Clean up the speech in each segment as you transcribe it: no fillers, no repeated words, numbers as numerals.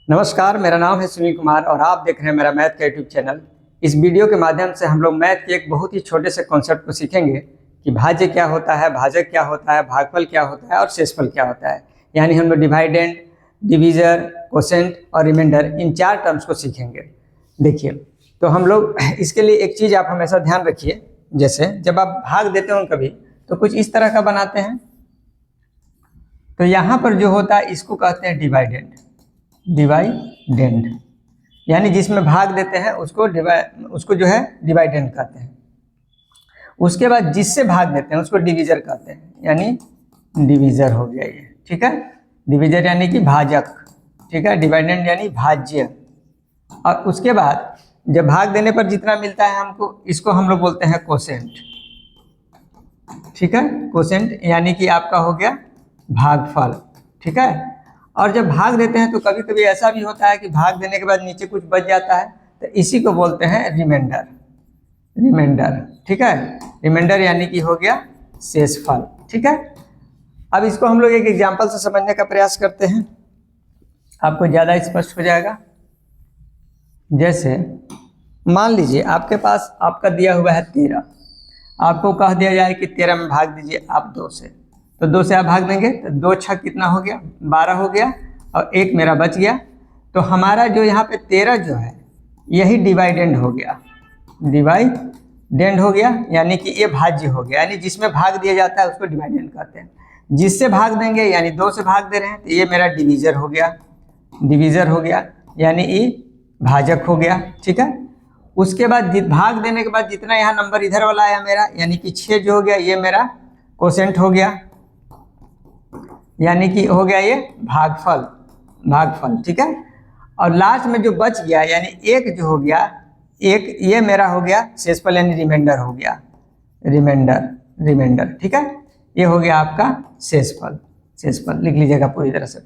नमस्कार, मेरा नाम है सुनील कुमार और आप देख रहे हैं मेरा मैथ का यूट्यूब चैनल। इस वीडियो के माध्यम से हम लोग मैथ के एक बहुत ही छोटे से कॉन्सेप्ट को सीखेंगे कि भाज्य क्या होता है, भाजक क्या होता है, भागफल क्या होता है और शेषफल क्या होता है। यानी हम लोग डिवाइडेंड, डिवीज़र, कोसेंट और रिमाइंडर इन चार टर्म्स को सीखेंगे। देखिए, तो हम लोग इसके लिए एक चीज़ आप हमेशा ध्यान रखिए, जैसे जब आप भाग देते हो कभी तो कुछ इस तरह का बनाते हैं, तो यहाँ पर जो होता है इसको कहते हैं डिवाइडेंड। डिवाइडेंड यानी जिसमें भाग देते हैं उसको जो है डिवाइडेंड कहते हैं। उसके बाद जिससे भाग देते हैं उसको डिवीजर कहते हैं, यानी डिवीजर हो गया ये, ठीक है। डिवीजर यानी कि भाजक, ठीक है। डिवाइडेंड यानी भाज्य। और उसके बाद जब भाग देने पर जितना मिलता है हमको, इसको हम लोग बोलते हैं कोसेंट, ठीक है। कोसेंट यानी कि आपका हो गया भागफल, ठीक है। और जब भाग देते हैं तो कभी कभी ऐसा भी होता है कि भाग देने के बाद नीचे कुछ बच जाता है, तो इसी को बोलते हैं रिमाइंडर। रिमाइंडर, ठीक है। रिमाइंडर यानी कि हो गया शेषफल, ठीक है। अब इसको हम लोग एक एग्जांपल से समझने का प्रयास करते हैं, आपको ज़्यादा स्पष्ट हो जाएगा। जैसे मान लीजिए आपके पास आपका दिया हुआ है 13, आपको कह दिया जाए कि 13 में भाग दीजिए आप 2 से, तो 2 से आप भाग देंगे तो 2 छक कितना हो गया, 12 हो गया और 1 मेरा बच गया। तो हमारा जो यहाँ पे 13 जो है यही डिवाइडेंड हो गया, डिवाइडेंड हो गया, यानी कि ये भाज्य हो गया। यानी जिसमें भाग दिया जाता है उसको डिवाइडेंड कहते हैं। जिससे भाग देंगे यानी 2 से भाग दे रहे हैं तो ये मेरा डिवीजर हो गया, डिवीजर हो गया, यानी ये भाजक हो गया, ठीक है। उसके बाद भाग देने के बाद जितना यहाँ नंबर इधर वाला आया मेरा, यानी कि 6 जो हो गया ये मेरा कोसेंट हो गया, यानी कि हो गया ये भागफल, भागफल, ठीक है। और लास्ट में जो बच गया यानी 1 जो हो गया, 1 ये मेरा हो गया शेषफल यानी रिमाइंडर हो गया, रिमाइंडर, रिमाइंडर, ठीक है। ये हो गया आपका शेषफल, शेषफल लिख लीजिएगा पूरी तरह से।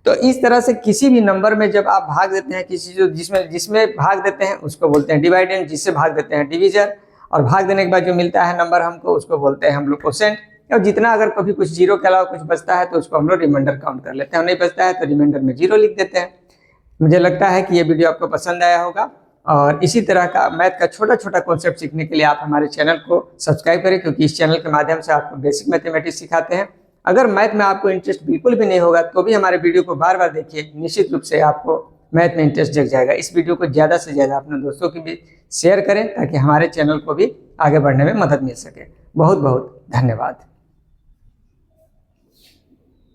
तो इस तरह से किसी भी नंबर में जब आप भाग देते हैं, किसी जो जिसमें भाग देते हैं उसको बोलते हैं डिवाइडेंड, जिससे भाग देते हैं डिवीजर, और भाग देने के बाद जो मिलता है नंबर हमको उसको बोलते हैं हम लोग कोसेंट। और जितना अगर कभी कुछ जीरो के अलावा कुछ बचता है तो उसको हम लोग रिमाइंडर काउंट कर लेते हैं, नहीं बचता है तो रिमाइंडर में 0 लिख देते हैं। मुझे लगता है कि ये वीडियो आपको पसंद आया होगा, और इसी तरह का मैथ का छोटा छोटा कॉन्सेप्ट सीखने के लिए आप हमारे चैनल को सब्सक्राइब करें, क्योंकि इस चैनल के माध्यम से आपको बेसिक मैथमेटिक्स सिखाते हैं। अगर मैथ में आपको इंटरेस्ट बिल्कुल भी नहीं होगा तो भी हमारे वीडियो को बार बार देखिए, निश्चित रूप से आपको मैथ में इंटरेस्ट जग जाएगा। इस वीडियो को ज़्यादा से ज़्यादा अपने दोस्तों की भी शेयर करें ताकि हमारे चैनल को भी आगे बढ़ने में मदद मिल सके। बहुत बहुत धन्यवाद।